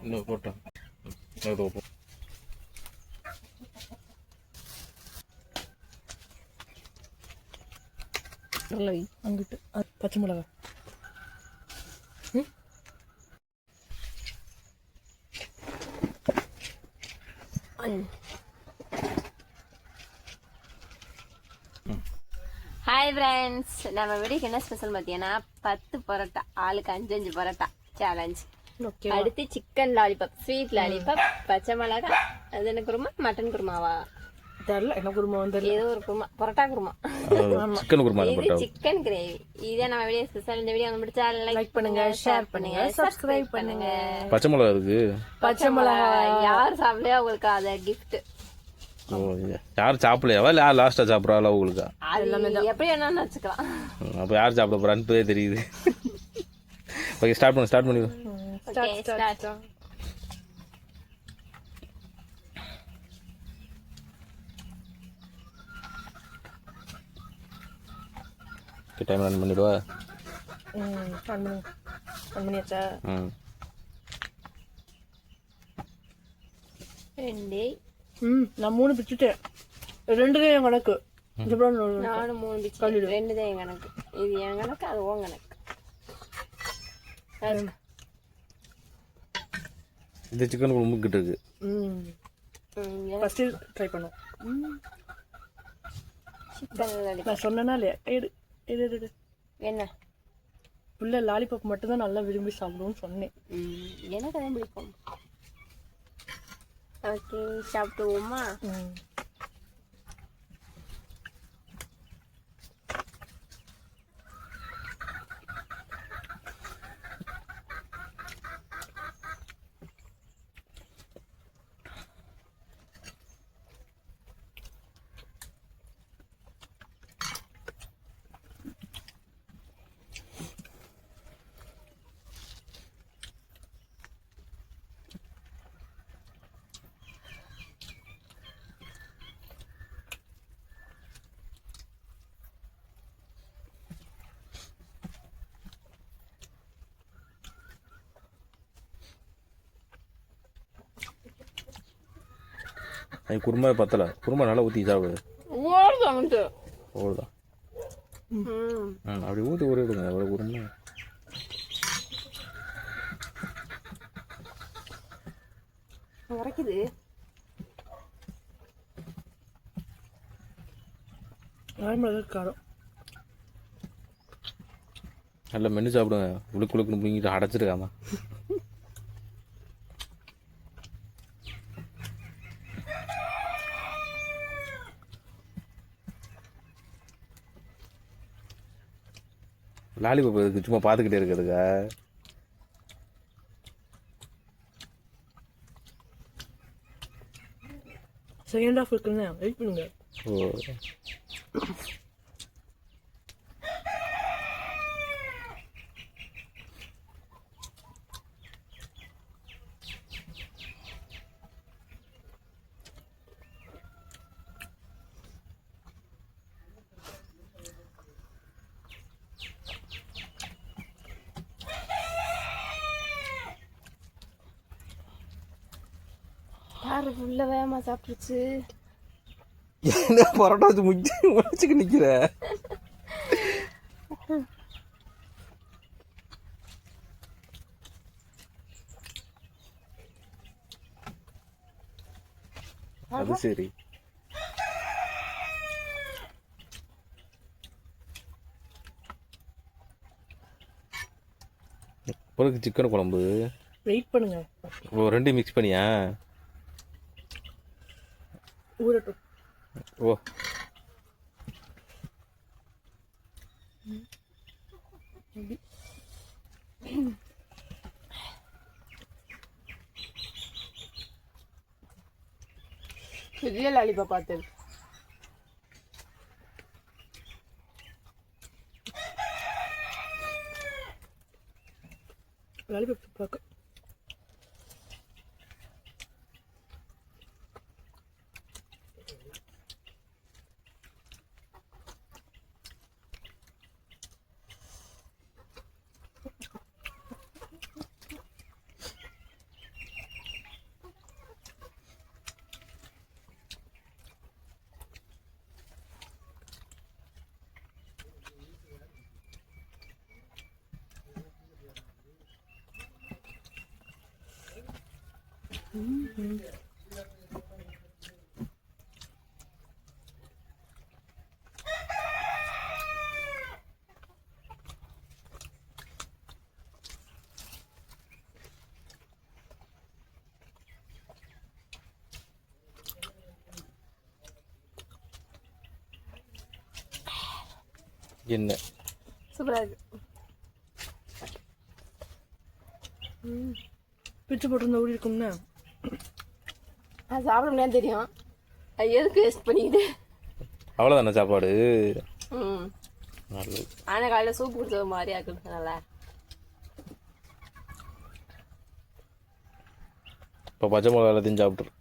இன்னும் போட்டோம் ஏதோ இல்லை அங்கிட்டு பச்சை மிளகா ஹாய் ஃப்ரெண்ட்ஸ், நம்ம வீட்டுக்கு என்ன ஸ்பெஷல் பார்த்தீங்கன்னா 10 பரோட்டா, ஆளுக்கு 5 பரோட்டா சேலஞ்ச். அடுத்து சிக்கன் லாலிபாப், ஸ்வீட் லாலிபாப், பச்சை மிளகா, அது என்ன குருமா, மட்டன் குருமாவா தெரியல, என்ன குருமா வந்து ஏதோ ஒரு குருமா, பரோட்டா குருமா, சிக்கன் குருமா, இது சிக்கன் கிரேவி. இதை நம்ம வீடியோ ஸ்பெஷல். இந்த வீடியோ உங்களுக்கு பிடிச்சா லைக் பண்ணுங்க, ஷேர் பண்ணுங்க, சப்ஸ்கிரைப் பண்ணுங்க. பச்சை மிளகா இருக்கு, பச்சை மிளகா யார் சாப்பிடலையோ அவங்களுக்கு அதை கிஃப்ட். யார் சாப்பிடலையாவா இல்லை யார் லாஸ்ட்டாக சாப்பிட்றாளோ உங்களுக்கு எப்படி வேணாலும் வச்சுக்கலாம். அப்போ யார் சாப்பிட போகிறான்னு தெரியுது. ஓகே, ஸ்டார்ட் பண்ணி டைம் ரன் பண்ணிவிடுவா. பண்ணியாச்சா? நான் 3 பிச்சுட்டேன், 2 தான் என் கணக்கு. நானும் 3 பிச்சு, 2 தான் என் கணக்கு. இது என் கணக்கு, அது உன் கணக்கு. இந்த சிக்கன் குழம்பு கிட்ட இருக்கு. ஃபர்ஸ்ட் ட்ரை பண்ணுவோம். சிக்கன் நான் சொன்னேனா இல்லையா? எடு என்ன புள்ள லாலிபாப் மட்டும் தான் நல்லா விரும்பி சாப்பிடுவோம்னு சொன்னேன். எனக்கு அதான் பிடிக்கும். ஓகே, சாப்பிடுவோமா? குருமா பத்தலை, குருமா நல்லா ஊற்றி சாப்பிடு. ஓடுதான் அப்படி ஊற்றி ஊறி விடுங்க. அவ்வளோ குருமா உரைக்குது. காரம் நல்லா மென்று சாப்பிடுங்க. உளுக்குன்னு பிடிங்கிட்டு அடைச்சிருக்காமா. லாலிபாப் இருக்கு, சும்மா பார்த்துக்கிட்டே இருக்கிறதுக்கா? செகண்ட் ஹாஃப் இருக்குன்னு வெயிட் பண்ணுங்க. ஓ, யாரு உள்ள வேகமா சாப்பிட்டுருச்சு. என்ன பரோட்டா வச்சு முடிச்சுக்கு நிக்கிற? அது சரி. பிறகு சிக்கன் குழம்பு வெயிட் பண்ணுங்க. ஓ, 2 மிக்ஸ் பண்ணியா? ஊறட்டும். ஓ, பெரிய லாலிபாப் பார்த்தது. லாலிபாப் பார்க்க என்ன சூப்பரா இருக்கு. பிச்சு போட்டிருந்தா ஊடி இருக்கும்னா அது சாப்பிட முடியாது தெரியும். அது எதுக்கு வேஸ்ட் பண்ணிக்கிட்டு. அவ்வளோதானே சாப்பாடு. ம் நல்லது. ஆனால் காலையில் சூப் குடிச்சது மாதிரி ஆக்குது நல்லா. இப்போ பச்சை மிளகா எல்லாத்தையும் சாப்பிட்ரு.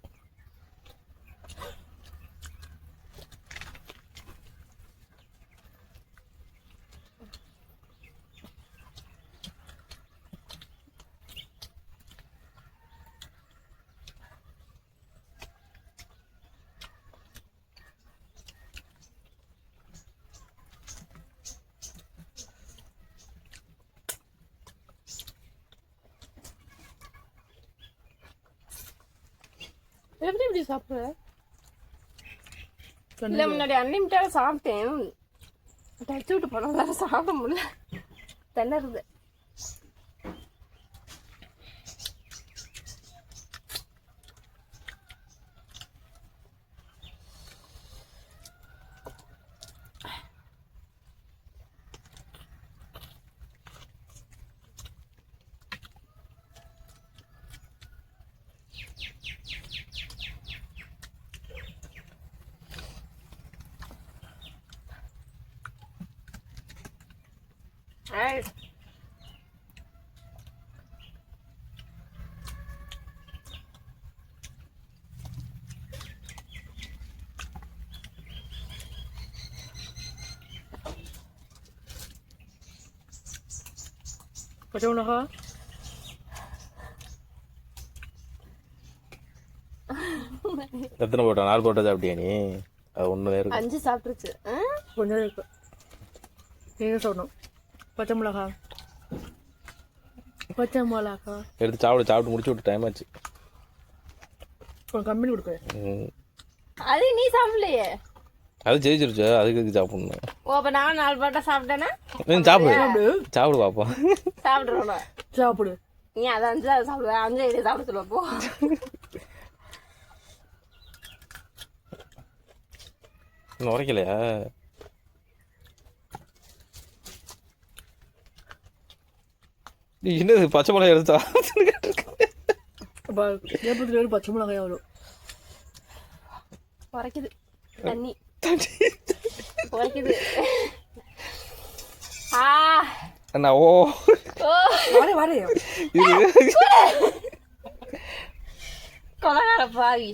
எப்படி இப்படி சாப்பிட்ற? இல்லை முன்னாடி அன்லிமிட்டாக சாப்பிட்டேன். டச்சு விட்டு போனோம் வேறு சாப்பிட முடியல. திணறுது. பச்சை மிளகா எத்தனை போட்டா? 4 போட்டா சாப்பிட்டியா நீ? அது ஒன்று இருக்கு. 5 சாப்பிட்டுருச்சு. கொஞ்சம் இருக்கு. நீங்கள் சொல்லணும். பச்சை மிளகா எடுத்து சாப்பிட்டு முடிச்சு விட்டு டைம் ஆச்சு. கொஞ்சம் கம்மி கொடுக்க. அது நீ சாப்பிடலையே. அது ஜெயிச்சிருச்சு. அதுக்கு எதுக்கு சாப்பிடணும்? ஓ அப்போ நான் 4 பரோட்டா சாப்பிட்டேன்னா சாப்பிடு பாப்பா. சாப்பிடுறோம். சாப்பிடு. நீ அதை 5 அதை சாப்பிடுவேன். 5 இதை சாப்பிட சொல்லுவப்போ. இன்னும் உரைக்கலையா? நீ என்னது பச்சை மிளகாய் எடுத்தா? ஏப்பத்தில் பச்சை மிளகாய் வரும். உரைக்குது தண்ணி உரைக்குது. அண்ணா ஓ வரே கொலகார பாவி.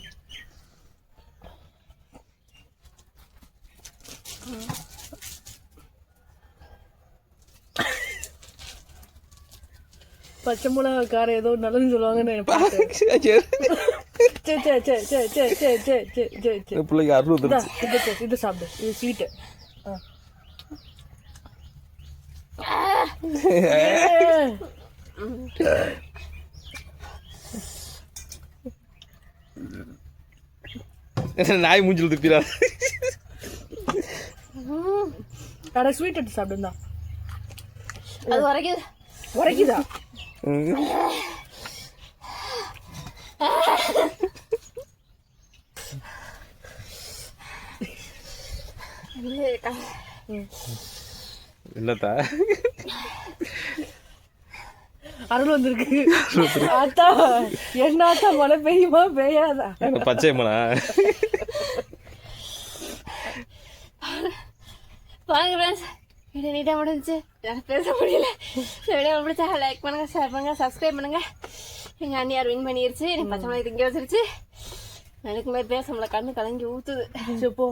பச்சை மிளகா காரம் ஏதோ நல்லதுன்னு சொல்லுவாங்கன்னு பிள்ளைக்கு அறுபது. இது சாப்பிடு. இது ஸ்வீட்டு. நாய் மூஞ்சில் துப்பிடா. கடை ஸ்வீட் எடுத்து சாப்பிடுந்தா. அது உரைக்குது. உரைக்குதா? என்னத்தா அருள் வந்திருக்கு. ஆத்தா என்னாத்தா மழை பெய்யுமா பெய்யாதா? பச்சை மனா வாங்க ஃப்ரெண்ட்ஸ், வீடியோ நீட்டாக முடிஞ்சிச்சு. பேச முடியல. இந்த வீடியோ பிடிச்சா லைக் பண்ணுங்க, ஷேர் பண்ணுங்க, சப்ஸ்கிரைப் பண்ணுங்க. எங்கள் அண்ணியார் வின் பண்ணிருச்சு. எனக்கு பச்சை மலை திங்க வச்சிருச்சு. எனக்கு மாதிரி பேச முடியல. கண்ணு கலங்கி ஊற்றுது. போ